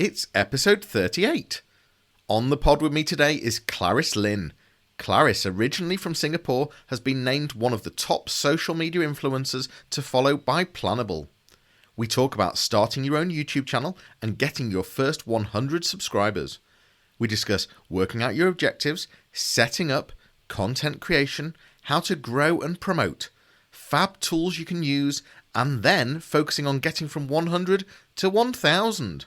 It's episode 38. On the pod with me today is Clarice Lin. Clarice, originally from Singapore, has been named one of the top social media influencers to follow by Planable. We talk about starting your own YouTube channel and getting your first 100 subscribers. We discuss working out your objectives, setting up, content creation, how to grow and promote, fab tools you can use, and then focusing on getting from 100 to 1,000.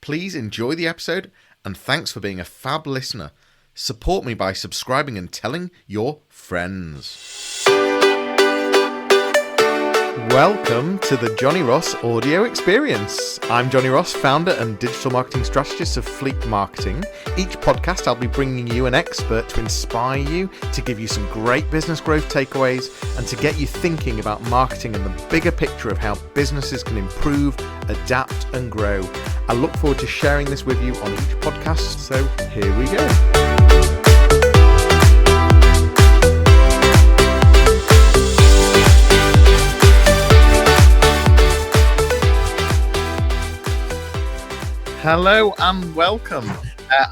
Please enjoy the episode, and thanks for being a fab listener. Support me by subscribing and telling your friends. Welcome to the Johnny Ross audio experience. I'm Johnny Ross, founder and digital marketing strategist of Fleek Marketing. Each podcast I'll be bringing you an expert to inspire you, to give you some great business growth takeaways, and to get you thinking about marketing and the bigger picture of how businesses can improve, adapt and grow. I look forward to sharing this with you on each podcast, so here we go. Hello and welcome.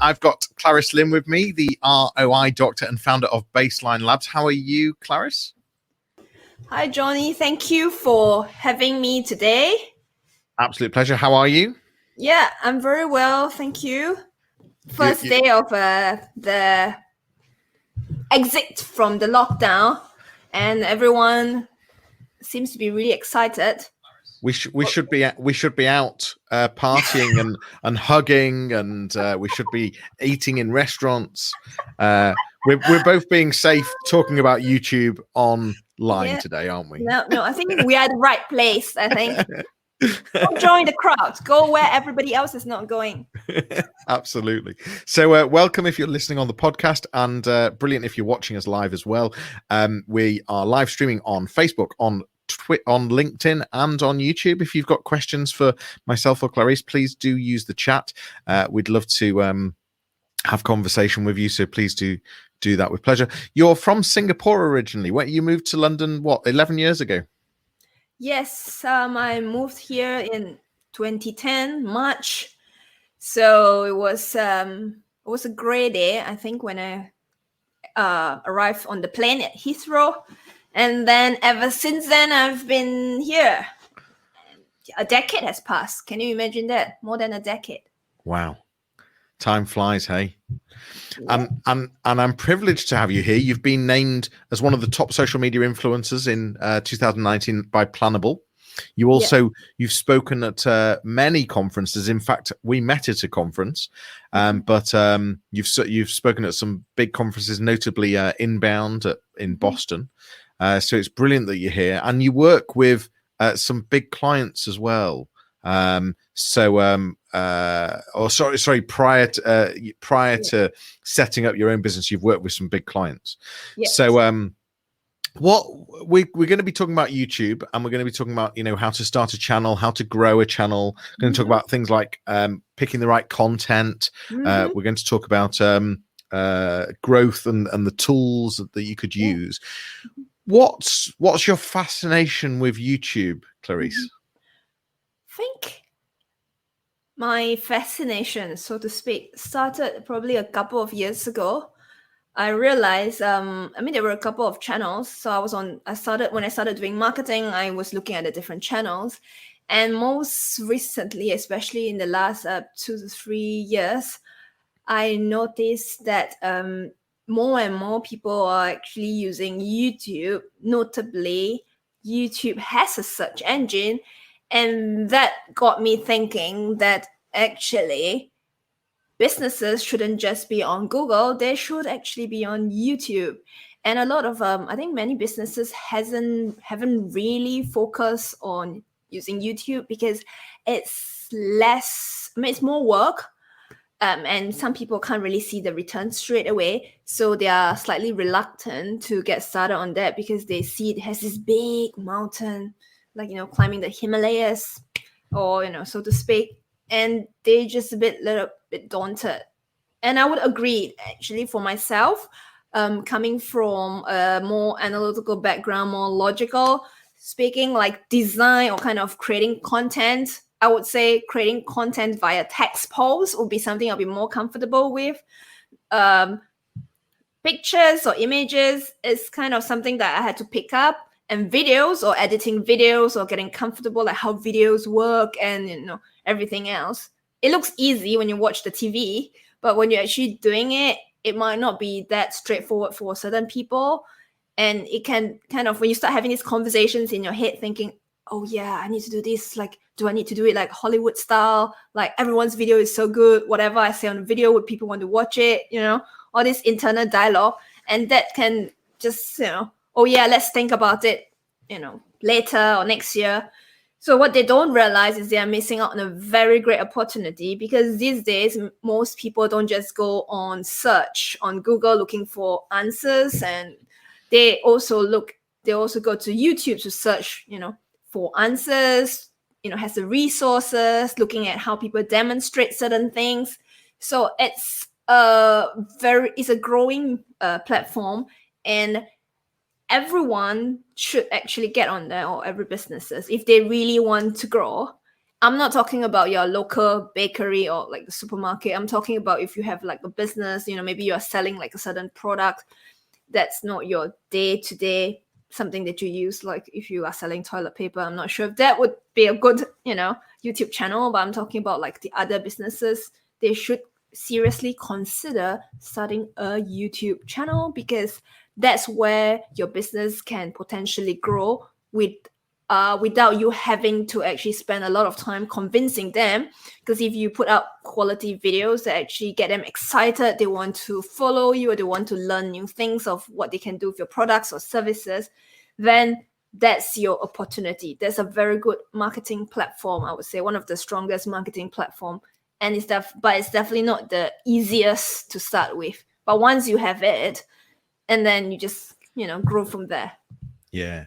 I've got Clarice Lin with me, the ROI doctor and founder of Baseline Labs. How are you, Clarice? Hi, Johnny. Thank you for having me today. Absolute pleasure. How are you? Yeah, I'm very well. Thank you. First day of the exit from the lockdown, and everyone seems to be really excited. We should be out partying and hugging, and we should be eating in restaurants. We're both being safe, talking about YouTube online today, aren't we? No, I think we are at the right place. I think go join the crowd. Go where everybody else is not going. Absolutely. So welcome if you're listening on the podcast, and brilliant if you're watching us live as well. We are live streaming on Facebook, on LinkedIn and on YouTube. If you've got questions for myself or Clarice, please do use the chat. We'd love to have conversation with you, so please do that with pleasure. You're from Singapore originally. Where you moved to London, 11 years ago? Yes, I moved here in 2010 March. So it was a great day, I think, when I arrived on the plane at Heathrow. And then ever since then, I've been here. A decade has passed. Can you imagine that? More than a decade. Wow. Time flies, hey? Yeah. And I'm privileged to have you here. You've been named as one of the top social media influencers in 2019 by Planable. You also, you've spoken at many conferences. In fact, we met at a conference, but you've spoken at some big conferences, notably Inbound in Boston. So it's brilliant that you're here, and you work with some big clients as well. Prior to setting up your own business, you've worked with some big clients. Yes. So what we're going to be talking about YouTube, and we're going to be talking about how to start a channel, how to grow a channel. We're going to talk about things like picking the right content. We're going to talk about growth and the tools that you could use. What's your fascination with YouTube, Clarice? I think my fascination, so to speak, started probably a couple of years ago. I realized, there were a couple of channels. So when I started doing marketing, I was looking at the different channels. And most recently, especially in the last 2 to 3 years, I noticed that more and more people are actually using YouTube. Notably, YouTube has a search engine, and that got me thinking that actually businesses shouldn't just be on Google, they should actually be on YouTube. And a lot of I think many businesses haven't really focused on using YouTube because it's it's more work. And some people can't really see the return straight away. So they are slightly reluctant to get started on that because they see it has this big mountain, like, climbing the Himalayas or, so to speak. And they just little bit daunted. And I would agree, actually, for myself, coming from a more analytical background, more logical, speaking like design or kind of creating content I would say creating content via text posts would be something I'll be more comfortable with. Pictures or images is kind of something that I had to pick up, and videos or editing videos or getting comfortable like how videos work and everything else. It looks easy when you watch the TV, but when you're actually doing it, it might not be that straightforward for certain people. And it can kind of, when you start having these conversations in your head thinking, oh yeah, I need to do this, like, do I need to do it like Hollywood style, like everyone's video is so good, whatever I say on the video, would people want to watch it, all this internal dialogue. And that can just, oh yeah, let's think about it, later or next year. So what they don't realize is they are missing out on a very great opportunity, because these days most people don't just go on search on Google looking for answers, and they also go to YouTube to search, for answers, has the resources, looking at how people demonstrate certain things. So it's a growing platform, and everyone should actually get on there, or every businesses, if they really want to grow. I'm not talking about your local bakery or like the supermarket. I'm talking about if you have like a business, maybe you're selling like a certain product that's not your day-to-day, something that you use. Like if you are selling toilet paper, I'm not sure if that would be a good, YouTube channel, but I'm talking about like the other businesses. They should seriously consider starting a YouTube channel, because that's where your business can potentially grow without you having to actually spend a lot of time convincing them. Because if you put out quality videos that actually get them excited, they want to follow you, or they want to learn new things of what they can do with your products or services, then that's your opportunity. That's a very good marketing platform, I would say, one of the strongest marketing platform. And it's definitely not the easiest to start with. But once you have it, and then you just, grow from there. Yeah.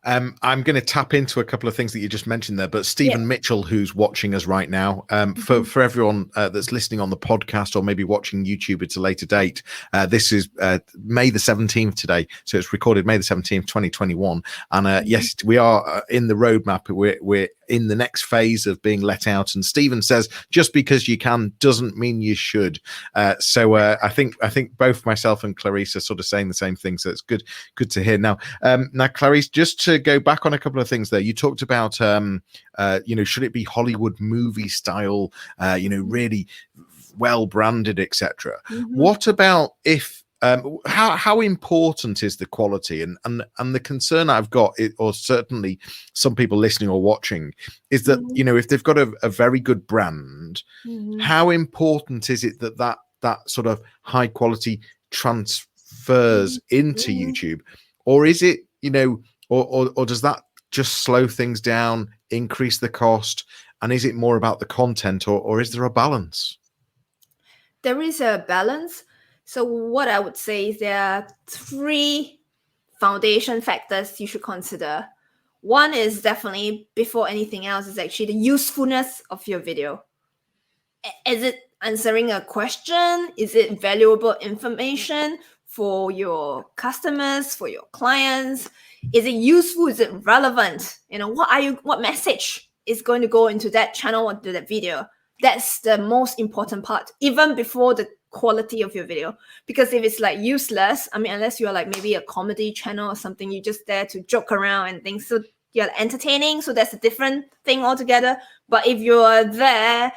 I'm going to tap into a couple of things that you just mentioned there, but Stephen Mitchell, who's watching us right now, for everyone that's listening on the podcast or maybe watching YouTube at a later date, this is May the 17th today. So it's recorded May the 17th, 2021. And yes, we are in the roadmap. We're in the next phase of being let out. And Stephen says, just because you can doesn't mean you should. So I think both myself and Clarice are sort of saying the same thing. So it's good to hear. Now, Clarice, just to go back on a couple of things there, you talked about, should it be Hollywood movie style, really well branded, etc. What about if, how important is the quality? And the concern I've got, or certainly some people listening or watching, is that, if they've got a very good brand, how important is it that sort of high quality transfers into YouTube? Or is it, or does that just slow things down, increase the cost? And is it more about the content, or is there a balance? There is a balance. So what I would say is there are 3 foundation factors you should consider. One is definitely, before anything else, is actually the usefulness of your video. Is it answering a question? Is it valuable information for your customers, for your clients? Is it useful? Is it relevant? What message is going to go into that channel or to that video? That's the most important part, even before the quality of your video. Because if it's like useless, unless you're like maybe a comedy channel or something, you're just there to joke around and things, so you're entertaining, so that's a different thing altogether. But if you're there,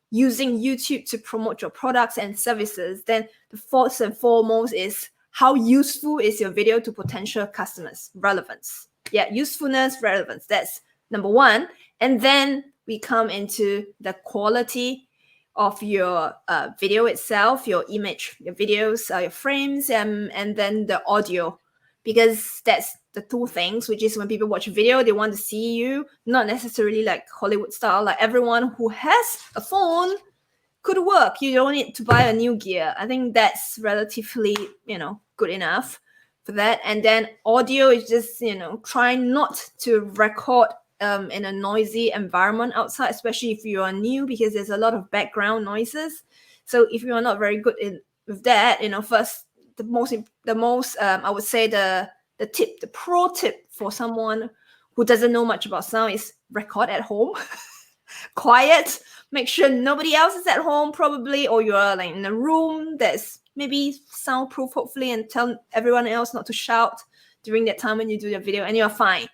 using YouTube to promote your products and services, then the first and foremost is, how useful is your video to potential customers? Relevance. Yeah, usefulness, relevance. That's number one. And then we come into the quality of your video itself, your image, your videos, your frames, and then the audio. Because that's the 2 things, which is when people watch a video, they want to see you, not necessarily like Hollywood style. Like everyone who has a phone could work. You don't need to buy a new gear. I think that's relatively, good enough for that. And then audio is just, try not to record in a noisy environment outside, especially if you are new, because there's a lot of background noises. So if you are not very good with that, first, the most I would say the pro tip for someone who doesn't know much about sound is record at home. quiet. Make sure nobody else is at home, probably, or you're like in a room that's maybe soundproof, hopefully, and tell everyone else not to shout during that time when you do your video, and you're fine.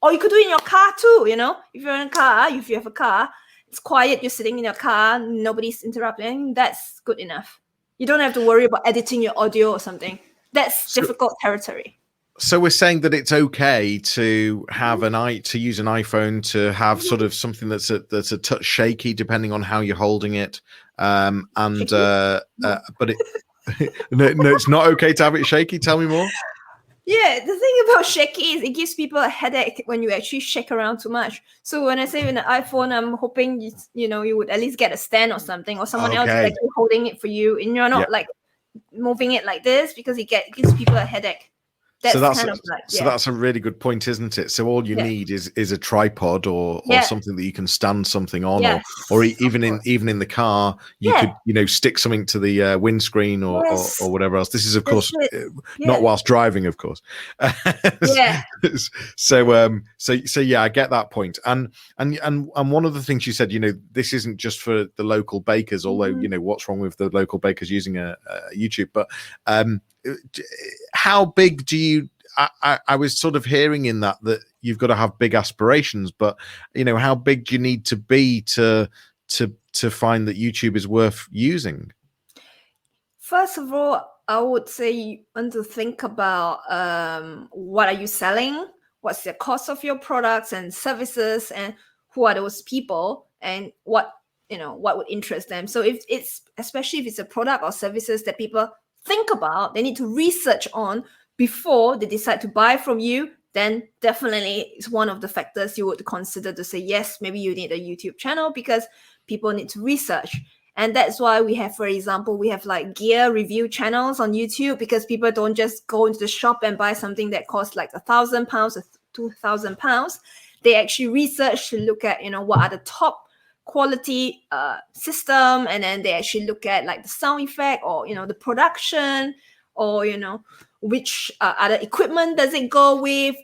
Or you could do it in your car too, you know? If you're in a car, if you have a car, it's quiet, you're sitting in your car, nobody's interrupting, that's good enough. You don't have to worry about editing your audio or something. That's difficult territory. So we're saying that it's okay to have to use an iPhone to have sort of something that's a touch shaky depending on how you're holding it, but it no, it's not okay to have it shaky. Tell me more. Yeah, the thing about shaky is it gives people a headache when you actually shake around too much. So when I say with an iPhone, I'm hoping you would at least get a stand or something, or someone else is actually holding it for you, and you're not like moving it like this, because it gives people a headache. So that's a really good point, isn't it? So all you need is a tripod or something that you can stand something on, or even in the car you could stick something to the windscreen or whatever else. This is of course not whilst driving, of course. So yeah, I get that point. And one of the things you said, this isn't just for the local bakers, although what's wrong with the local bakers using a YouTube, but how big do you I was sort of hearing in that you've got to have big aspirations, but how big do you need to be to find that YouTube is worth using? First of all, I would say you want to think about what are you selling, what's the cost of your products and services, and who are those people, and what would interest them. So especially if it's a product or services that people think about, they need to research on before they decide to buy from you, then definitely it's one of the factors you would consider to say, yes, maybe you need a YouTube channel, because people need to research. And that's why we have, for example, we have like gear review channels on YouTube, because people don't just go into the shop and buy something that costs like £1,000 or £2,000. They actually research to look at, what are the top quality system, and then they actually look at like the sound effect, or the production, or which other equipment does it go with,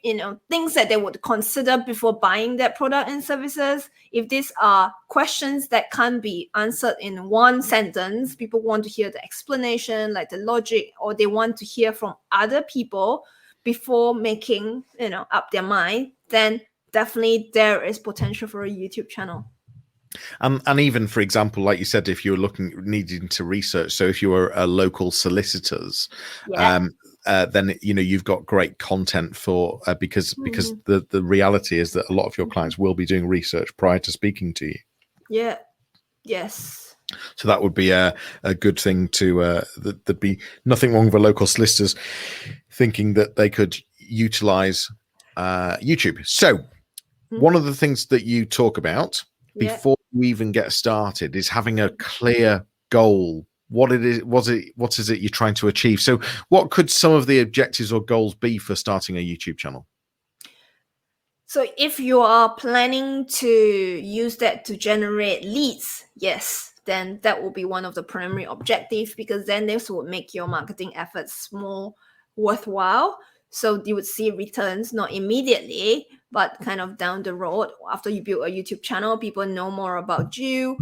things that they would consider before buying that product and services. If these are questions that can't be answered in one sentence, people want to hear the explanation, like the logic, or they want to hear from other people before making up their mind, then definitely there is potential for a YouTube channel. And even, for example, like you said, if you were needing to research, so if you were a local solicitors, then you've got great content for because the reality is that a lot of your clients will be doing research prior to speaking to you. Yeah. Yes. So that would be a good thing to there'd be nothing wrong with the local solicitors thinking that they could utilize YouTube. So one of the things that you talk about before you even get started is having a clear goal. What is it you're trying to achieve? So what could some of the objectives or goals be for starting a YouTube channel? So if you are planning to use that to generate leads, yes, then that will be one of the primary objectives, because then this will make your marketing efforts more worthwhile. So you would see returns not immediately, but kind of down the road. After you build a YouTube channel, people know more about you.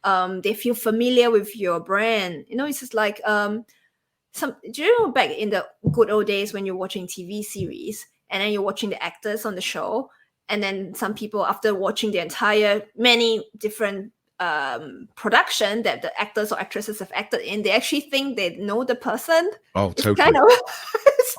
They feel familiar with your brand. It's just like do you know back in the good old days when you're watching TV series and then you're watching the actors on the show, and then some people, after watching the entire many different production that the actors or actresses have acted in, they actually think they know the person. Oh, totally. Kind of,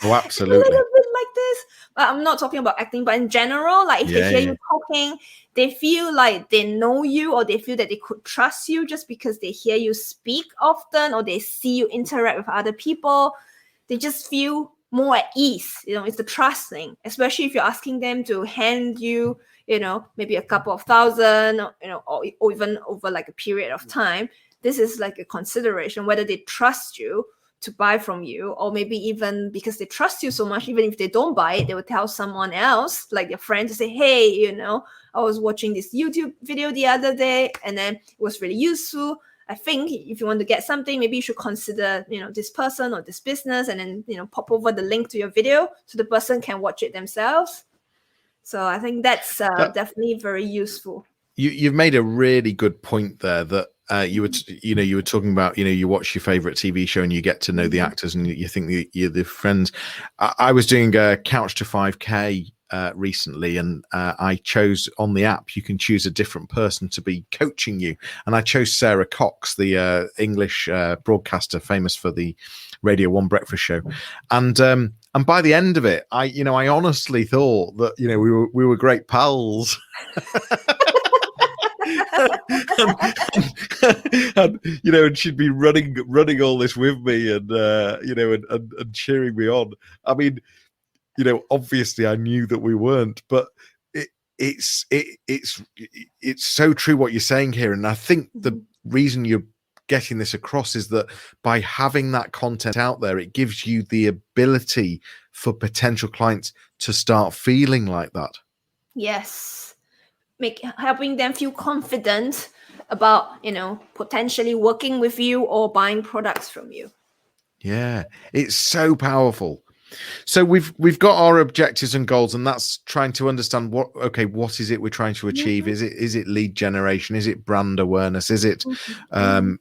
oh, absolutely. A little bit like this. But I'm not talking about acting, but in general, like if they hear you talking, they feel like they know you, or they feel that they could trust you just because they hear you speak often, or they see you interact with other people. They just feel more at ease. It's the trust thing, especially if you're asking them to hand you, maybe a couple of thousand, or even over like a period of time. This is like a consideration, whether they trust you to buy from you, or maybe even because they trust you so much, even if they don't buy it, they will tell someone else, like their friend, to say, hey, I was watching this YouTube video the other day and then it was really useful. I think if you want to get something, maybe you should consider, this person or this business, and then, pop over the link to your video so the person can watch it themselves. So I think that's definitely very useful. You've made a really good point there that you were talking about, you watch your favorite TV show and you get to know the actors and you think you're the friends. I was doing a Couch to 5K recently, and I chose on the app, you can choose a different person to be coaching you. And I chose Sarah Cox, the English broadcaster famous for the Radio 1 breakfast show. And by the end of it, I honestly thought that, we were great pals. and she'd be running all this with me, and and cheering me on. I mean, obviously I knew that we weren't, but it's so true what you're saying here. And I think the reason you're getting this across is that by having that content out there, it gives you the ability for potential clients to start feeling like that. Yes. Helping them feel confident about, potentially working with you or buying products from you. Yeah, it's so powerful. So we've got our objectives and goals, and that's trying to understand what is it we're trying to achieve? Is it lead generation? Is it brand awareness? Is it are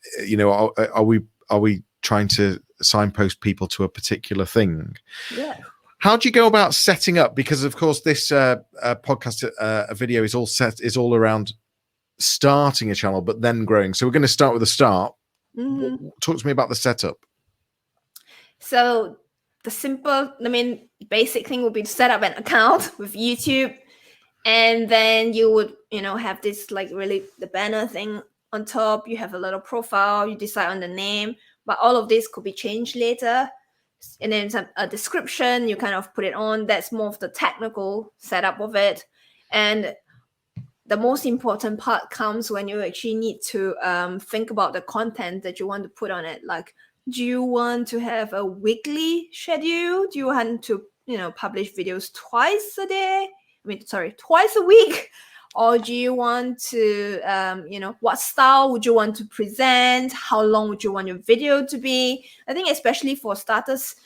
we trying to signpost people to a particular thing? Yeah. How do you go about setting up? Because of course this podcast video is all around starting a channel, but then growing. So we're going to start with the start. Talk to me about the setup. So the basic thing would be to set up an account with YouTube, and then you would, have this like really the banner thing on top. You have a little profile, you decide on the name, but all of this could be changed later. And then a description, you kind of put it on. That's more of the technical setup of it. And the most important part comes when you actually need to think about the content that you want to put on it. Like, do you want to have a weekly schedule? Do you want to, publish videos twice a week? Or do you want to, what style would you want to present? How long would you want your video to be? I think especially for starters,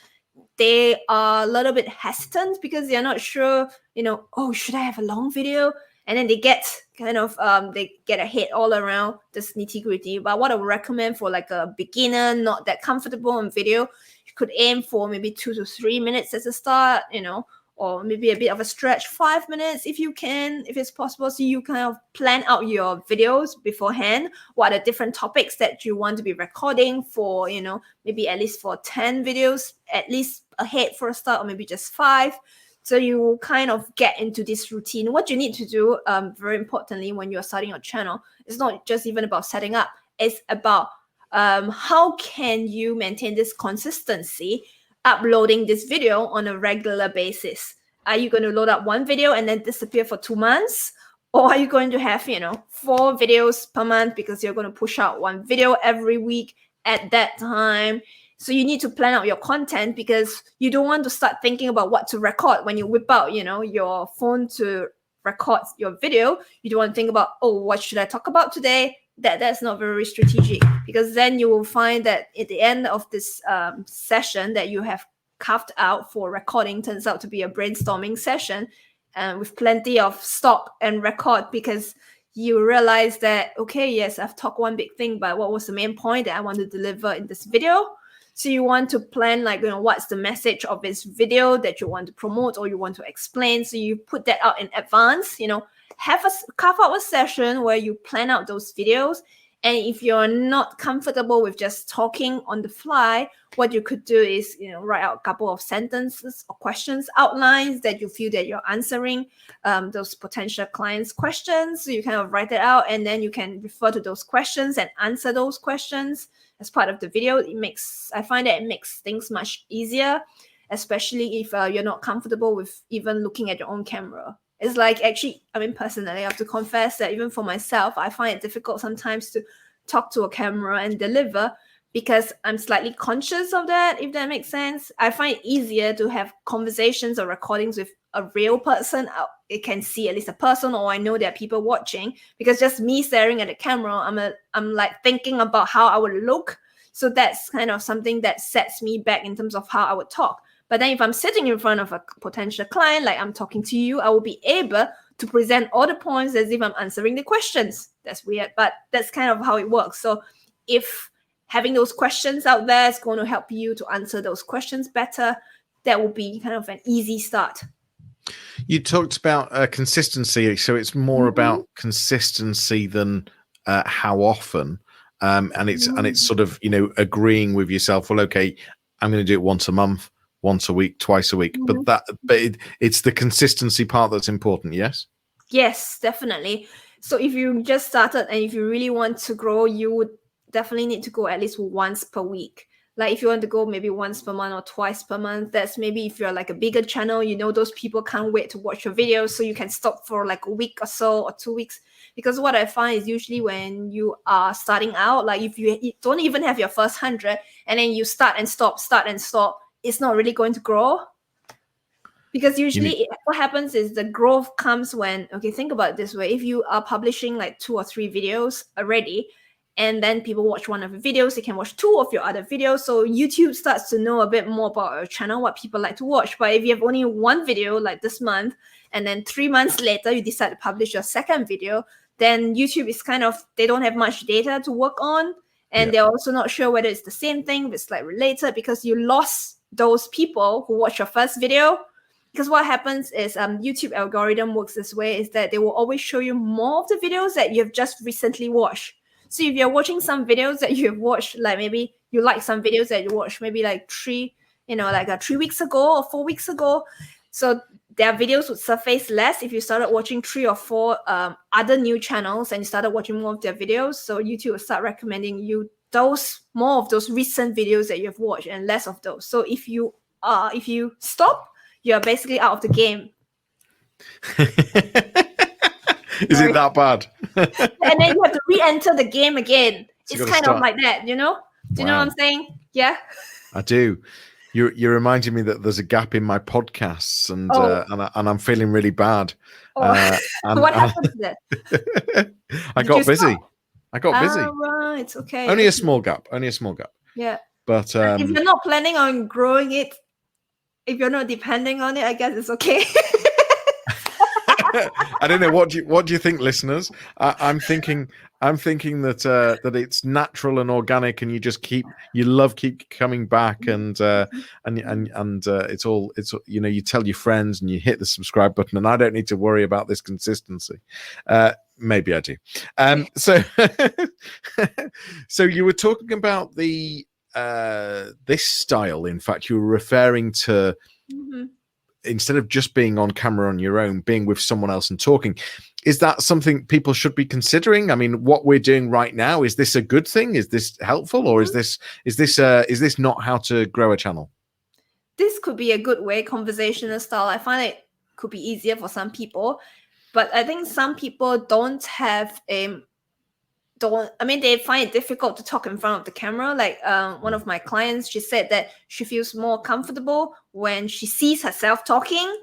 they are a little bit hesitant because they're not sure, should I have a long video? And then they get they get a head all around this nitty-gritty. But what I would recommend for like a beginner, not that comfortable on video, you could aim for maybe 2 to 3 minutes as a start, or maybe a bit of a stretch, 5 minutes if you can, if it's possible. So you kind of plan out your videos beforehand. What are the different topics that you want to be recording for, maybe at least for 10 videos, at least ahead for a start, or maybe just 5. So you will kind of get into this routine. What you need to do, very importantly, when you're starting your channel, it's not just even about setting up. It's about how can you maintain this consistency, uploading this video on a regular basis. Are you going to load up one video and then disappear for 2 months? Or are you going to have, 4 videos per month because you're going to push out one video every week at that time? So you need to plan out your content because you don't want to start thinking about what to record when you whip out, your phone to record your video. You don't want to think about, what should I talk about today? That's not very strategic, because then you will find that at the end of this session that you have carved out for recording turns out to be a brainstorming session with plenty of stop and record, because you realize that, okay, yes, I've talked one big thing, but what was the main point that I want to deliver in this video? So you want to plan what's the message of this video that you want to promote or you want to explain. So you put that out in advance, carve out a session where you plan out those videos. And if you're not comfortable with just talking on the fly, what you could do is, write out a couple of sentences or questions, outlines that you feel that you're answering those potential clients' questions. So you kind of write it out, and then you can refer to those questions and answer those questions as part of the video. I find that it makes things much easier, especially if you're not comfortable with even looking at your own camera. It's like, actually, personally, I have to confess that even for myself, I find it difficult sometimes to talk to a camera and deliver because I'm slightly conscious of that, if that makes sense. I find it easier to have conversations or recordings with a real person. It can see at least a person, or I know there are people watching, because just me staring at the camera, I'm like thinking about how I would look. So that's kind of something that sets me back in terms of how I would talk. But then if I'm sitting in front of a potential client, like I'm talking to you, I will be able to present all the points as if I'm answering the questions. That's weird, but that's kind of how it works. So if having those questions out there is going to help you to answer those questions better, that will be kind of an easy start. You talked about consistency, so it's more about consistency than how often, and it's sort of, you know, agreeing with yourself. Well, okay, I'm going to do it once a month, once a week, twice a week, but it's the consistency part that's important. Yes. Yes, definitely. So if you just started and if you really want to grow, you would definitely need to go at least once per week. Like if you want to go maybe once per month or twice per month, that's maybe if you're like a bigger channel, you know, those people can't wait to watch your videos. So you can stop for like a week or so or 2 weeks. Because what I find is usually when you are starting out, like if you don't even have your first 100 and then you start and stop, it's not really going to grow. Because usually what happens is the growth comes when, okay, think about it this way. If you are publishing like 2 or 3 videos already, and then people watch one of your videos, they can watch 2 of your other videos. So YouTube starts to know a bit more about your channel, what people like to watch. But if you have only 1 video like this month, and then 3 months later, you decide to publish your second video, then YouTube is kind of, they don't have much data to work on. And they're also not sure whether it's the same thing, if it's like related, because you lost those people who watched your first video. Because what happens is YouTube algorithm works this way, is that they will always show you more of the videos that you have just recently watched. So if you're watching some videos that you have watched, like maybe you like some videos that you watched maybe like 3 weeks ago or 4 weeks ago, so their videos would surface less if you started watching 3 or 4 other new channels and you started watching more of their videos. So YouTube will start recommending you more of those recent videos that you have watched and less of those. So if you stop, you're basically out of the game. Is it that bad? And then you have to re-enter the game again. So it's kind of like that, you know? Do you know what I'm saying? Yeah. I do. You're reminding me that there's a gap in my podcasts, and I'm feeling really bad. What happened to that? I got busy. Right, it's okay. Only a small gap. Yeah. But if you're not planning on growing it, if you're not depending on it, I guess it's okay. I don't know. What do you think, listeners? I'm thinking that it's natural and organic, and you love keep coming back, and it's you know, you tell your friends and you hit the subscribe button, and I don't need to worry about this consistency. Maybe I do. So you were talking about the this style. In fact, you were referring to. Instead of just being on camera on your own, being with someone else and talking. Is that something people should be considering? I mean, what we're doing right now, is this a good thing? Is this helpful, or is this not how to grow a channel? This could be a good way, conversational style. I find it could be easier for some people, but I think some people they find it difficult to talk in front of the camera. Like one of my clients, she said that she feels more comfortable when she sees herself talking.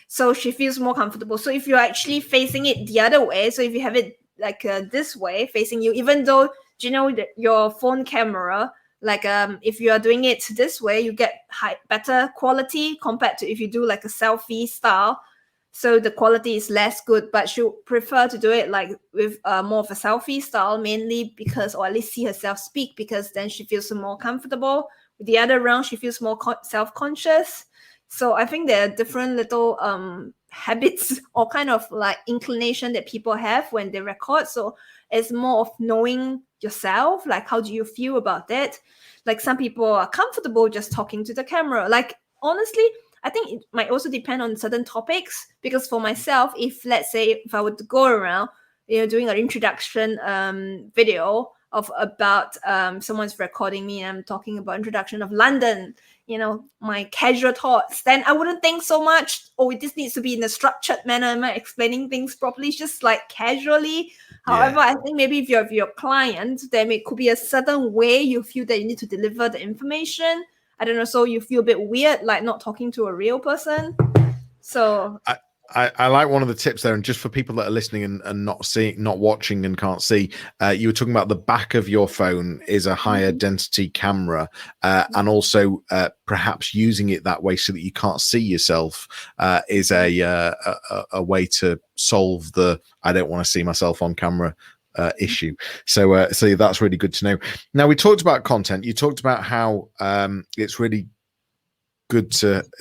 So she feels more comfortable. So if you're actually facing it the other way, so if you have it like this way facing you, even though, you know, your phone camera, like if you are doing it this way, you get better quality compared to if you do like a selfie style. So the quality is less good, but she prefer to do it like with more of a selfie style, mainly because, or at least see herself speak, because then she feels more comfortable. With the other round, she feels more self-conscious. So I think there are different little habits or kind of like inclination that people have when they record. So it's more of knowing yourself, like how do you feel about that? Like some people are comfortable just talking to the camera. Like honestly, I think it might also depend on certain topics, because for myself, if let's say if I were to go around, you know, doing an introduction video of about someone's recording me and I'm talking about introduction of London, you know, my casual thoughts, then I wouldn't think so much, oh, this needs to be in a structured manner, am I explaining things properly? It's just like casually. However, I think maybe if you're your client, then it could be a certain way you feel that you need to deliver the information. I don't know, so you feel a bit weird, like not talking to a real person. So I like one of the tips there, and just for people that are listening and not watching and can't see, you were talking about the back of your phone is a higher density camera, and also perhaps using it that way so that you can't see yourself is a way to solve the I don't want to see myself on camera issue. So that's really good to know. Now, we talked about content. You talked about how it's really good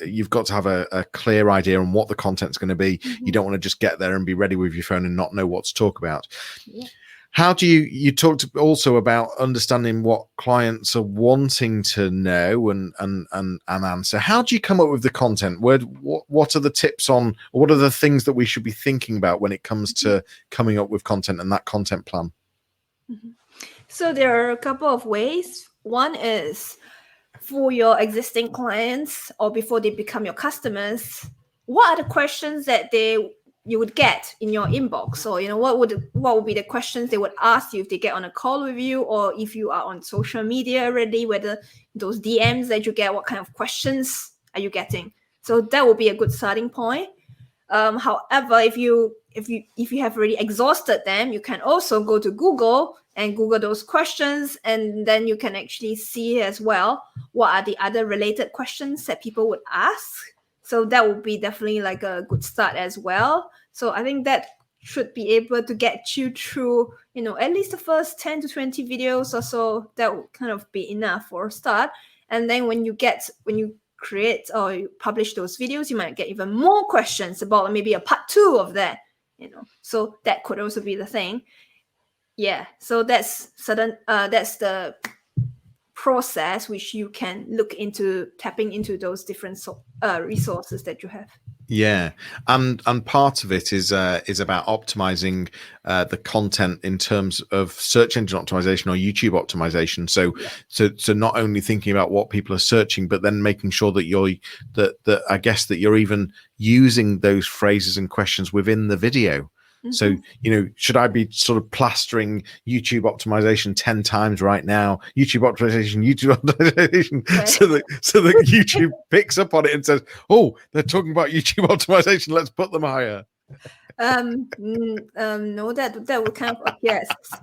you've got to have a clear idea on what the content's going to be. You don't want to just get there and be ready with your phone and not know what to talk about. How do you talked also about understanding what clients are wanting to know and answer? How do you come up with the content? What are the tips on, or what are the things that we should be thinking about when it comes to coming up with content and that content plan? So there are a couple of ways. One is for your existing clients or before they become your customers, what are the questions that you would get in your inbox? Or what would be the questions they would ask you if they get on a call with you, or if you are on social media already, whether those DMs that you get, what kind of questions are you getting? So that would be a good starting point. However, if you have already exhausted them, you can also go to Google and Google those questions, and then you can actually see as well what are the other related questions that people would ask. So that would be definitely like a good start as well. So I think that should be able to get you through, at least the first 10 to 20 videos or so. That would kind of be enough for a start. And then when you create or you publish those videos, you might get even more questions about maybe a part 2 of that, so that could also be the thing. So that's the process which you can look into, tapping into those different resources that you have. And part of it is about optimizing the content in terms of search engine optimization or YouTube optimization. So not only thinking about what people are searching, but then making sure that I guess that you're even using those phrases and questions within the video. So, should I be sort of plastering YouTube optimization 10 times right now? YouTube optimization, okay. so that YouTube picks up on it and says, "Oh, they're talking about YouTube optimization. Let's put them higher." No, that would kind of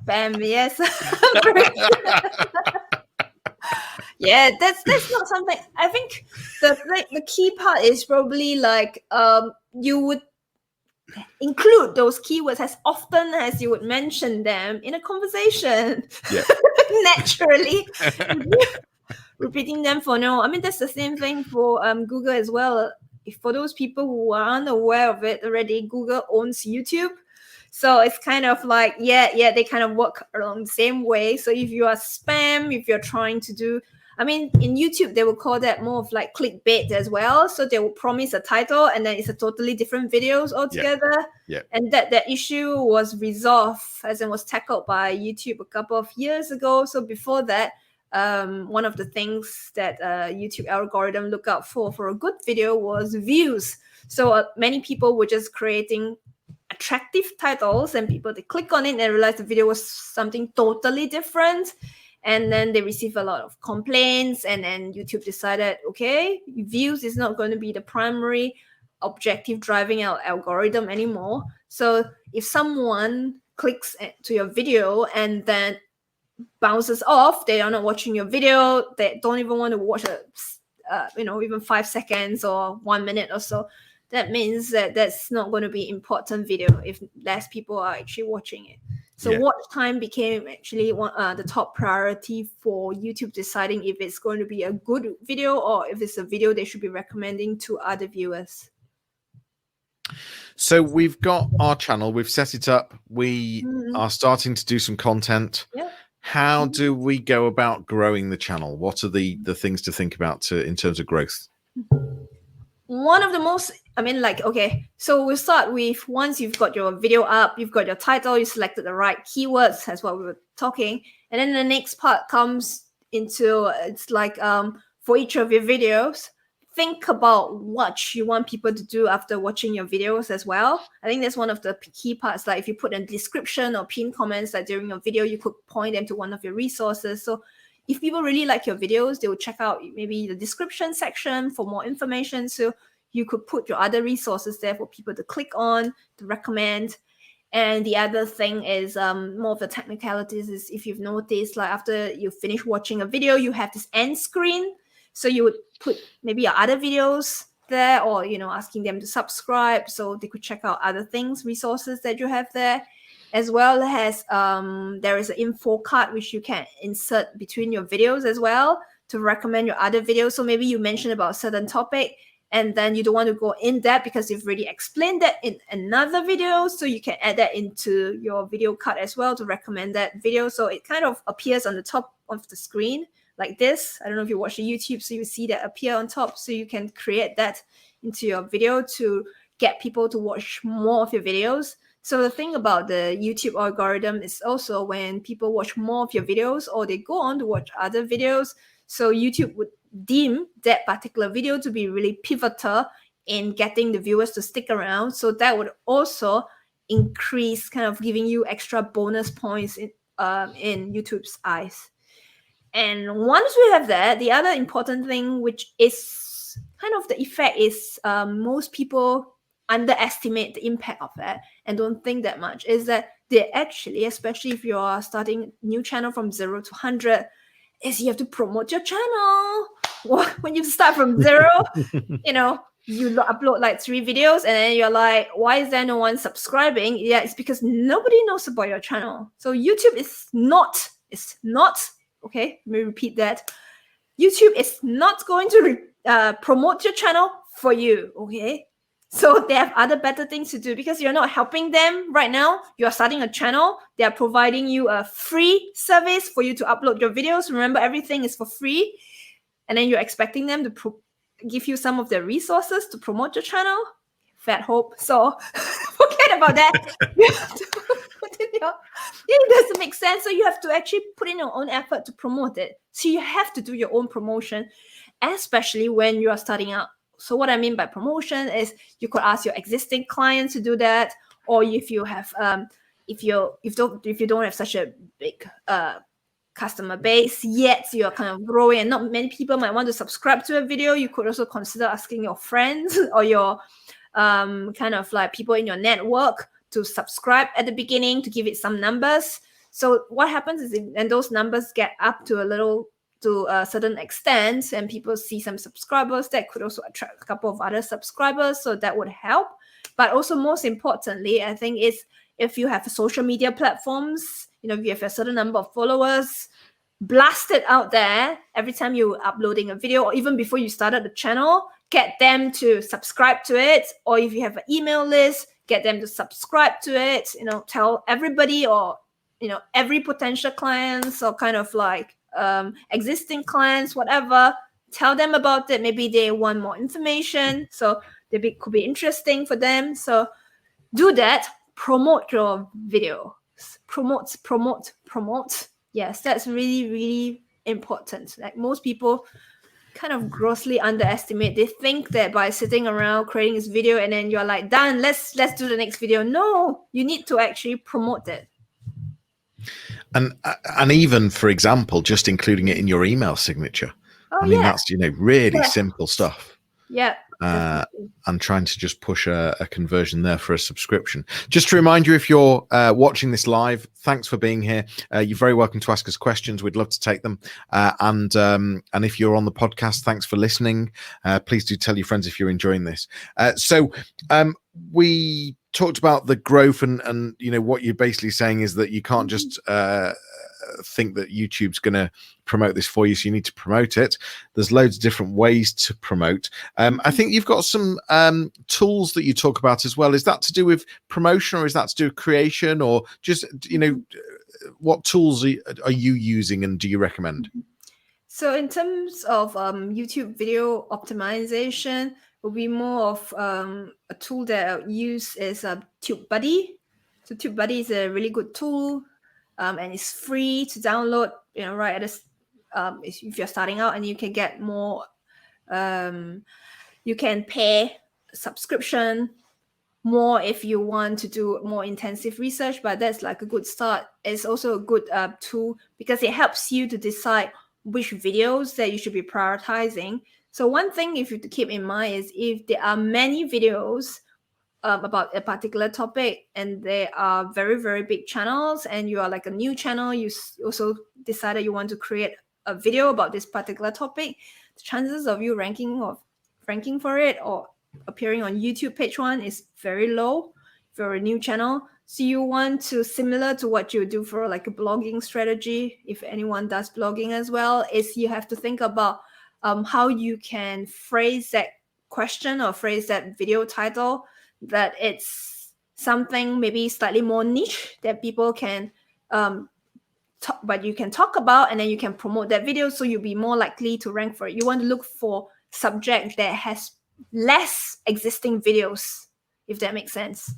spam. Yes. Yeah, that's not something. I think the key part is probably like you would include those keywords as often as you would mention them in a conversation. Naturally. Repeating them for no. I mean, that's the same thing for Google as well. For those people who are unaware of it already, Google owns YouTube. So it's kind of like, they kind of work along the same way. So if you are spam, if you're trying to do, I mean, in YouTube, they will call that more of like clickbait as well. So they will promise a title and then it's a totally different videos altogether. And that issue was resolved, as it was tackled by YouTube a couple of years ago. So before that, one of the things that YouTube algorithm look out for a good video was views. So many people were just creating attractive titles, and people, they click on it and realize the video was something totally different. And then they receive a lot of complaints, and then YouTube decided, okay, views is not going to be the primary objective driving our algorithm anymore. So if someone clicks to your video and then bounces off, they are not watching your video, they don't even want to watch even 5 seconds or 1 minute or so, that means that that's not going to be important video if less people are actually watching it. So watch time became actually the top priority for YouTube, deciding if it's going to be a good video or if it's a video they should be recommending to other viewers. So we've got our channel, we've set it up, we are starting to do some content. How do we go about growing the channel? What are the things to think about in terms of growth? One of the most, so we'll start with, once you've got your video up, you've got your title, you selected the right keywords, that's what we were talking. And then the next part comes into, it's like for each of your videos, think about what you want people to do after watching your videos as well. I think that's one of the key parts. Like if you put a description or pin comments that during your video, you could point them to one of your resources. So if people really like your videos, they will check out maybe the description section for more information. So you could put your other resources there for people to click on, to recommend. And the other thing is more of the technicalities is if you've noticed, like after you finish watching a video, you have this end screen. So you would put maybe your other videos there, or, asking them to subscribe so they could check out other things, resources that you have there. As well as there is an info card which you can insert between your videos as well to recommend your other videos. So maybe you mentioned about a certain topic, and then you don't want to go in depth because you've already explained that in another video. So you can add that into your video card as well to recommend that video. So it kind of appears on the top of the screen like this. I don't know if you watch the YouTube, so you see that appear on top. So you can create that into your video to get people to watch more of your videos. So the thing about the YouTube algorithm is also when people watch more of your videos or they go on to watch other videos, so YouTube would deem that particular video to be really pivotal in getting the viewers to stick around. So that would also increase, kind of giving you extra bonus points in YouTube's eyes. And once we have that, the other important thing, which is kind of the effect, is most people underestimate the impact of that and don't think that much, is that they actually, especially if you are starting a new channel from 0 to 100, is you have to promote your channel. When you start from 0, you upload like 3 videos and then you're like, why is there no one subscribing? Yeah, it's because nobody knows about your channel. So YouTube is not, okay, let me repeat that. YouTube is not going to promote your channel for you, okay? So they have other better things to do because you're not helping them right now. You're starting a channel. They are providing you a free service for you to upload your videos. Remember, everything is for free. And then you're expecting them to give you some of their resources to promote your channel. Fat hope. So forget about that. It doesn't make sense. So you have to actually put in your own effort to promote it. So you have to do your own promotion, especially when you are starting out. So what I mean by promotion is you could ask your existing clients to do that, or if you have if you don't have such a big customer base yet, you're kind of growing and not many people might want to subscribe to a video, you could also consider asking your friends or your kind of like people in your network to subscribe at the beginning to give it some numbers. So what happens is, and those numbers get up to a certain extent and people see some subscribers, that could also attract a couple of other subscribers, so that would help. But also most importantly, I think, is if you have social media platforms, if you have a certain number of followers, blast it out there every time you're uploading a video, or even before you started the channel, get them to subscribe to it. Or if you have an email list, get them to subscribe to it. Tell everybody, or every potential clients, or kind of like existing clients, whatever, tell them about it. Maybe they want more information, so could be interesting for them. So do that. Promote your video. Promote. Yes, that's really, really important. Like most people kind of grossly underestimate. They think that by sitting around creating this video and then you're like, done, let's do the next video. No, you need to actually promote it. And even, for example, just including it in your email signature. That's really simple stuff. Yeah. And trying to just push a conversion there for a subscription. Just to remind you, if you're watching this live, thanks for being here. You're very welcome to ask us questions. We'd love to take them. And if you're on the podcast, thanks for listening. Please do tell your friends if you're enjoying this. So we talked about the growth and what you're basically saying is that you can't just think that YouTube's going to promote this for you, so you need to promote it. There's loads of different ways to promote. I think you've got some tools that you talk about as well. Is that to do with promotion, or is that to do with creation, or just what tools are you using and do you recommend? So in terms of YouTube video optimization, will be more of a tool that I use is TubeBuddy. So TubeBuddy is a really good tool. And it's free to download, right at this, if you're starting out, and you can get more, you can pay subscription more if you want to do more intensive research, but that's like a good start. It's also a good tool because it helps you to decide which videos that you should be prioritizing. So one thing if you to keep in mind is if there are many videos about a particular topic and they are very, very big channels and you are like a new channel, you also decided you want to create a video about this particular topic, the chances of you ranking for it or appearing on YouTube page one is very low for a new channel. So you want to, similar to what you do for like a blogging strategy, if anyone does blogging as well, is you have to think about how you can phrase that question or phrase that video title that it's something maybe slightly more niche that people can but you can talk about, and then you can promote that video, so you'll be more likely to rank for it. You want to look for subject that has less existing videos, if that makes sense.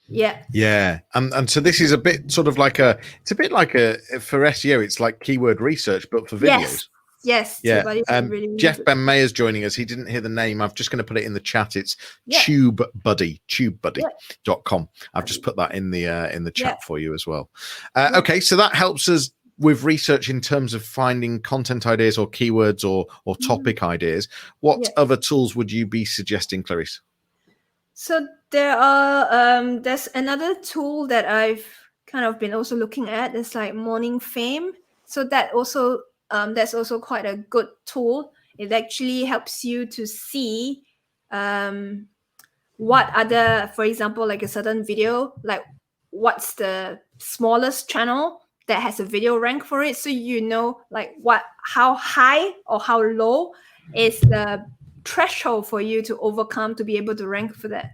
Yeah. And so this is a bit sort of like it's a bit like for SEO, it's like keyword research, but for videos. Yes. Yeah. Really Jeff good. Ben Mayer's joining us. He didn't hear the name. I'm just going to put it in the chat. It's tubebuddy.com. I've just put that in the chat for you as well. Okay, so that helps us with research in terms of finding content ideas or keywords or topic ideas. What other tools would you be suggesting, Clarice? So there's another tool that I've kind of been also looking at. It's like Morning Fame. So that also that's also quite a good tool. It actually helps you to see what other, for example, like a certain video, like what's the smallest channel that has a video rank for it. So you know like how high or how low is the threshold for you to overcome to be able to rank for that.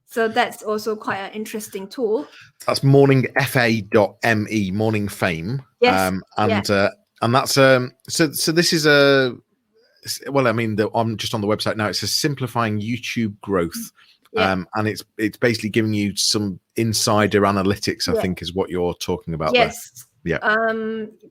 So that's also quite an interesting tool. That's morningfa.me, Morning Fame. Yes. And that's so this is I'm just on the website now. It's a simplifying YouTube growth. And it's basically giving you some insider analytics, I think is what you're talking about there. Yeah.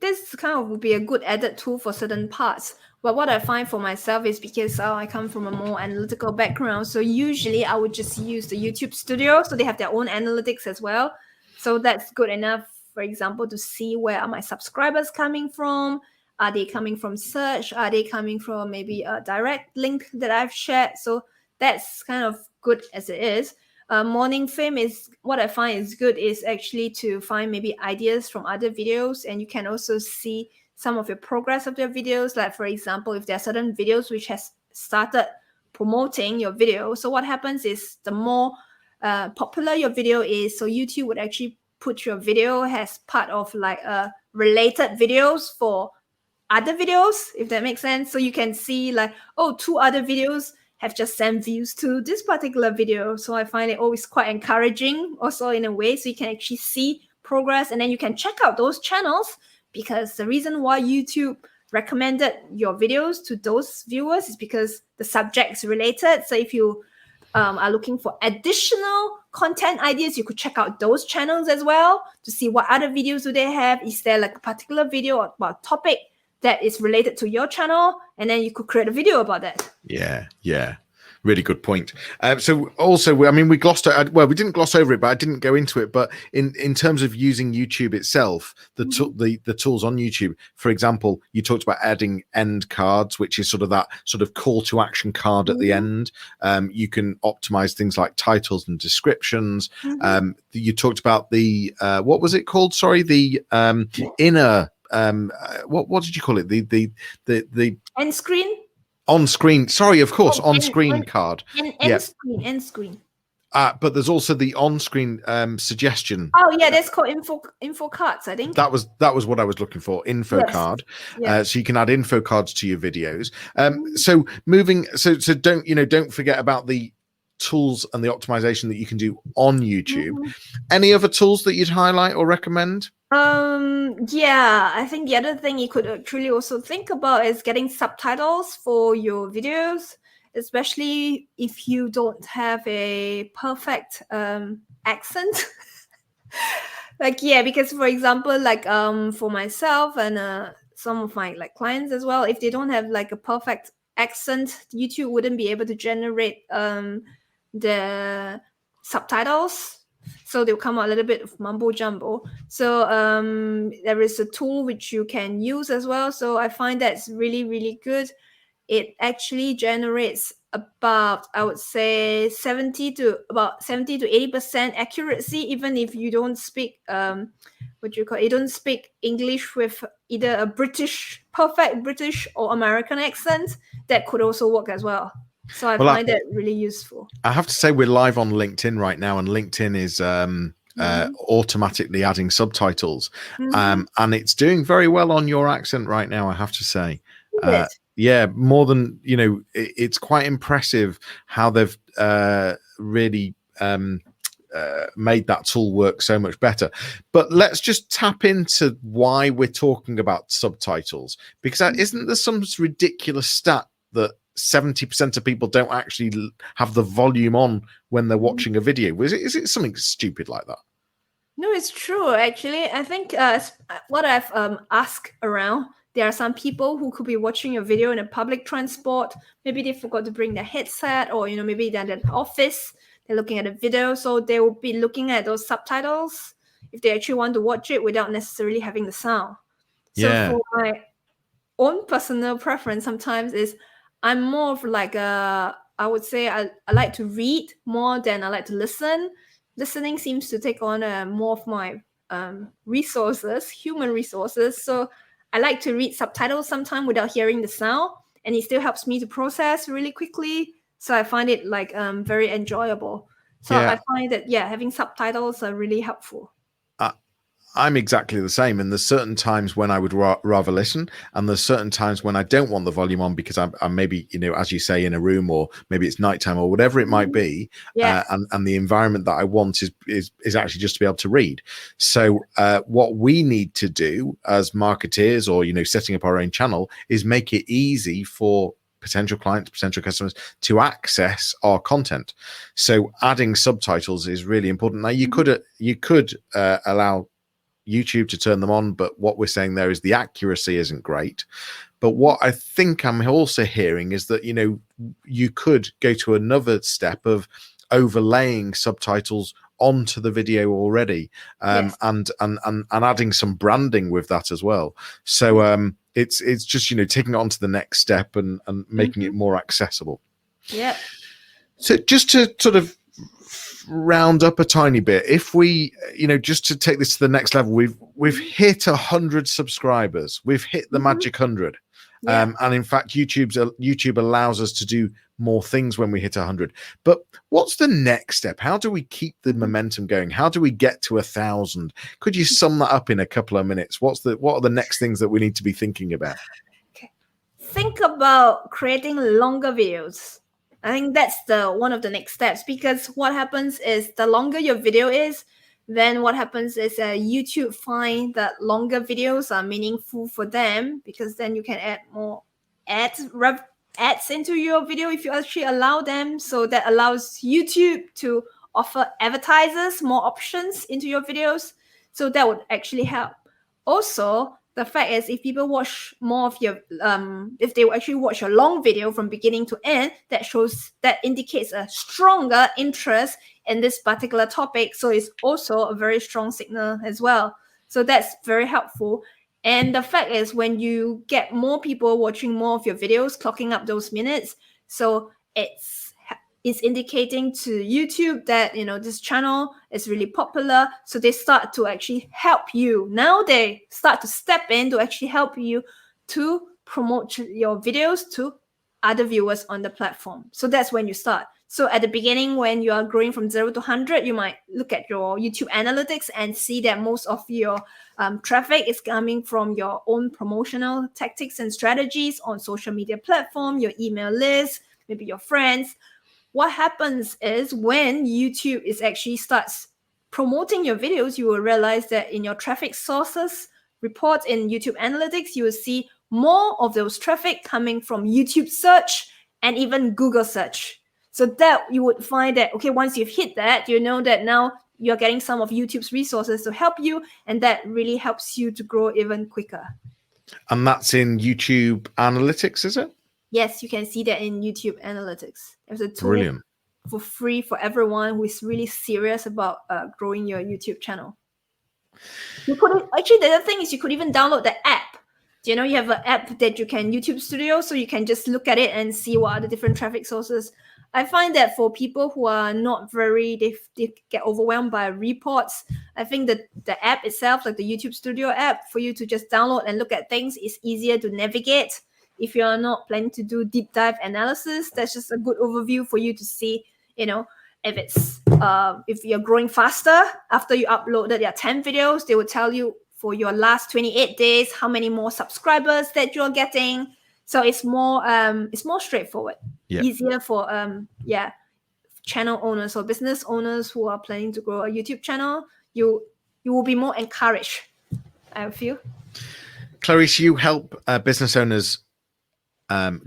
This kind of would be a good added tool for certain parts. But what I find for myself is because I come from a more analytical background, so usually I would just use the YouTube Studio. So they have their own analytics as well. So that's good enough, for example, to see where are my subscribers coming from. Are they coming from search? Are they coming from maybe a direct link that I've shared? So that's kind of good as it is. Morning Fame is what I find is good is actually to find maybe ideas from other videos, and you can also see some of your progress of your videos. Like for example, if there are certain videos which has started promoting your video, so what happens is the more popular your video is, so YouTube would actually put your video as part of like related videos for other videos, if that makes sense. So you can see like, oh, 2 other videos have just sent views to this particular video. So I find it always quite encouraging also in a way, so you can actually see progress, and then you can check out those channels, because the reason why YouTube recommended your videos to those viewers is because the subject is related. So if you are looking for additional content ideas, you could check out those channels as well to see what other videos do they have. Is there like a particular video about a topic that is related to your channel, and then you could create a video about that. Yeah. Really good point. So also, I mean, we didn't gloss over it, but I didn't go into it. But in terms of using YouTube itself, the tools on YouTube, for example, you talked about adding end cards, which is sort of that sort of call to action card at the end. You can optimize things like titles and descriptions. You talked about the what was it called? Sorry, the inner. What did you call it? The end screen. On screen, sorry, of course, on screen card. End screen. But there's also the on screen suggestion. Oh yeah, that's called info cards, I think. That was what I was looking for, info card. So you can add info cards to your videos. So don't forget about the tools and the optimization that you can do on YouTube. Any other tools that you'd highlight or recommend? I think the other thing you could actually also think about is getting subtitles for your videos, especially if you don't have a perfect accent. Because for example, like for myself and some of my like clients as well, if they don't have like a perfect accent, YouTube wouldn't be able to generate the subtitles. So they'll come out a little bit of mumbo jumbo. So there is a tool which you can use as well. So I find that's really, really good. it actually generates about, I would say, 70 to 80% accuracy, even if you don't speak you don't speak English with either a perfect British or American accent. That could also work as well. So I find that really useful. I have to say we're live on LinkedIn right now, and LinkedIn is automatically adding subtitles, and it's doing very well on your accent right now, I have to say. Yeah, more than, it's quite impressive how they've really made that tool work so much better. But let's just tap into why we're talking about subtitles, because isn't there some ridiculous stat that 70% of people don't actually have the volume on when they're watching a video? Is it something stupid like that? No, it's true. Actually, I think what I've asked around, there are some people who could be watching a video in a public transport. Maybe they forgot to bring their headset, or maybe they're in the office, they're looking at a video, so they will be looking at those subtitles if they actually want to watch it without necessarily having the sound. So for my own personal preference, sometimes is I'm more of like I would say I like to read more than I like to listen. Listening seems to take on more of my human resources. So I like to read subtitles sometimes without hearing the sound, and it still helps me to process really quickly. So I find it like very enjoyable. So I find that having subtitles are really helpful. I'm exactly the same, and there's certain times when I would rather listen, and there's certain times when I don't want the volume on because I'm maybe, as you say, in a room, or maybe it's nighttime or whatever it might be, and the environment that I want is actually just to be able to read. So what we need to do as marketeers, or setting up our own channel, is make it easy for potential clients, potential customers to access our content. So adding subtitles is really important. Now you could allow YouTube to turn them on, but what we're saying there is the accuracy isn't great. But what I think I'm also hearing is that you could go to another step of overlaying subtitles onto the video already, and adding some branding with that as well. So it's just taking it on to the next step and making it more accessible. Yeah. So just to sort of round up a tiny bit, if we just to take this to the next level, we've hit 100 subscribers, we've hit the magic 100, and in fact YouTube allows us to do more things when we hit 100. But what's the next step? How do we keep the momentum going? How do we get to 1,000? Could you sum that up in a couple of minutes? What are the next things that we need to be thinking about? Think about creating longer videos. I think that's one of the next steps, because what happens is the longer your video is, then what happens is YouTube find that longer videos are meaningful for them, because then you can add more ads into your video if you actually allow them. So that allows YouTube to offer advertisers more options into your videos. So that would actually help. Also, the fact is, if people watch more of your, if they actually watch a long video from beginning to end, that indicates a stronger interest in this particular topic. So it's also a very strong signal as well. So that's very helpful. And the fact is, when you get more people watching more of your videos, clocking up those minutes, so it's indicating to YouTube that this channel is really popular. So they start to actually help you. Now they start to step in to actually help you to promote your videos to other viewers on the platform. So that's when you start. So at the beginning, when you are growing from 0 to 100, you might look at your YouTube analytics and see that most of your traffic is coming from your own promotional tactics and strategies on social media platform, your email list, maybe your friends. What happens is, when YouTube is actually starts promoting your videos, you will realize that in your traffic sources reports in YouTube analytics, you will see more of those traffic coming from YouTube search and even Google search. So that you would find that, okay, once you've hit that, you know that now you're getting some of YouTube's resources to help you, and that really helps you to grow even quicker. And that's in YouTube analytics, is it? Yes, you can see that in YouTube analytics. There's a tool for free for everyone who is really serious about growing your YouTube channel. Actually, the other thing is, you could even download the app you have an app that you can YouTube Studio, so you can just look at it and see what are the different traffic sources. I find that for people who are not they get overwhelmed by reports, I think that the app itself, like the YouTube Studio app, for you to just download and look at things is easier to navigate. If you're not planning to do deep dive analysis, that's just a good overview for you to see, if you're growing faster after you uploaded your 10 videos, they will tell you for your last 28 days how many more subscribers that you're getting. So it's more straightforward, easier for channel owners or business owners who are planning to grow a YouTube channel. You will be more encouraged, I feel. Clarice, you help business owners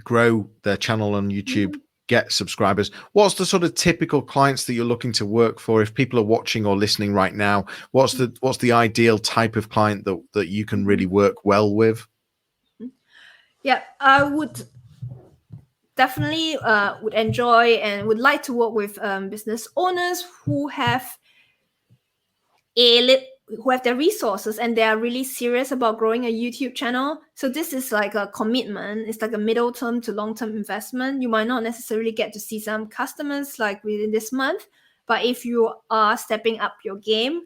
grow their channel on YouTube, get subscribers. What's the sort of typical clients that you're looking to work for? If people are watching or listening right now, what's the ideal type of client that you can really work well with? Yeah, I would definitely would enjoy and would like to work with business owners who have their resources and they are really serious about growing a YouTube channel. So this is like a commitment. It's like a middle term to long term investment. You might not necessarily get to see some customers like within this month, but if you are stepping up your game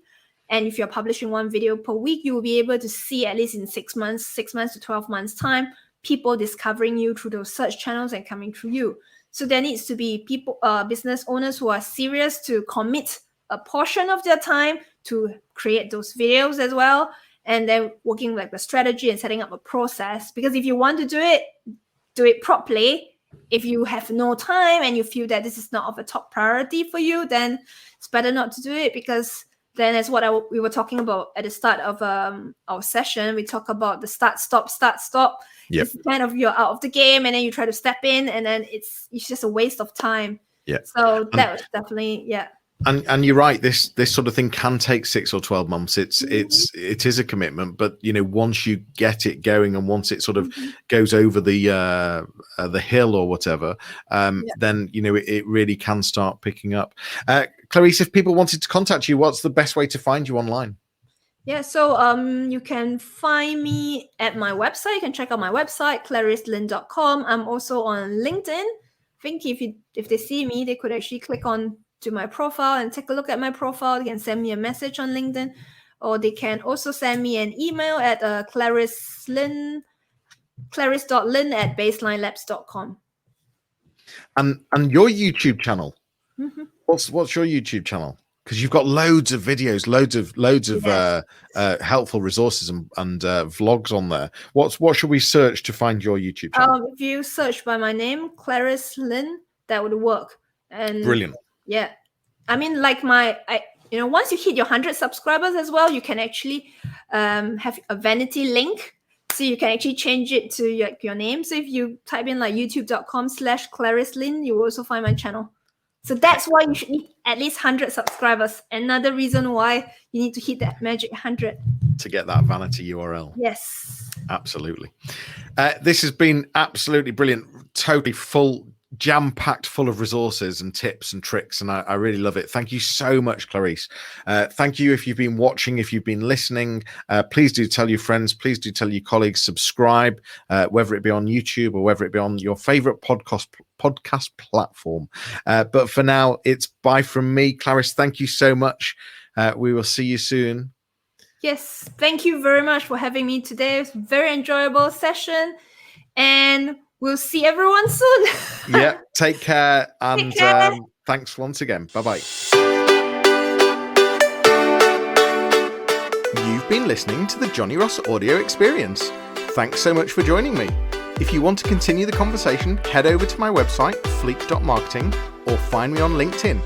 and if you're publishing one video per week, you will be able to see at least in 6 months to 12 months time, people discovering you through those search channels and coming through you. So there needs to be people, business owners who are serious to commit a portion of their time to create those videos as well, and then working like the strategy and setting up a process. Because if you want to do it properly. If you have no time and you feel that this is not of a top priority for you, then it's better not to do it, because then as what we were talking about at the start of our session, we talk about the start, stop. Yep. It's kind of you're out of the game and then you try to step in and then it's just a waste of time. Yeah. So that was definitely, yeah. And you're right. This sort of thing can take 6 or 12 months. It is a commitment, but once you get it going and once it sort of goes over the hill or whatever, then it really can start picking up. Clarice, if people wanted to contact you, what's the best way to find you online? Yeah, so you can find me at my website. You can check out my website, claricelin.com. I'm also on LinkedIn. I think if they see me, they could actually click on to my profile and take a look at my profile. They can send me a message on LinkedIn, or they can also send me an email at clarice.lin@baselinelabs.com. And your YouTube channel, what's your YouTube channel? Because you've got loads of videos, loads of helpful resources and vlogs on there. What should we search to find your YouTube channel? If you search by my name, Clarice Lin, that would work. And brilliant. Yeah, I mean, like once you hit your 100 subscribers as well, you can actually have a vanity link, so you can actually change it to your name. So if you type in like youtube.com/Clarice Lin, you will also find my channel. So that's why you should need at least 100 subscribers. Another reason why you need to hit that magic 100 to get that vanity URL. Yes, absolutely. This has been absolutely brilliant. Totally full. Jam-packed full of resources and tips and tricks, and I really love it. Thank you so much, Clarice. Thank you if you've been watching, if you've been listening. Please do tell your friends, please do tell your colleagues, subscribe, whether it be on YouTube or whether it be on your favorite podcast platform. But for now, it's bye from me. Clarice, thank you so much. We will see you soon. Yes, thank you very much for having me today. It's a very enjoyable session, and we'll see everyone soon. Yeah, take care. And thanks once again. Bye-bye. You've been listening to the Johnny Ross audio experience. Thanks so much for joining me. If you want to continue the conversation, head over to my website, fleek.marketing, or find me on LinkedIn.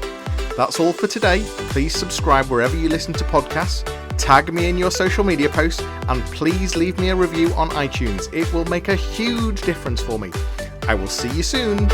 That's all for today. Please subscribe wherever you listen to podcasts. Tag me in your social media posts, and please leave me a review on iTunes. It will make a huge difference for me. I will see you soon.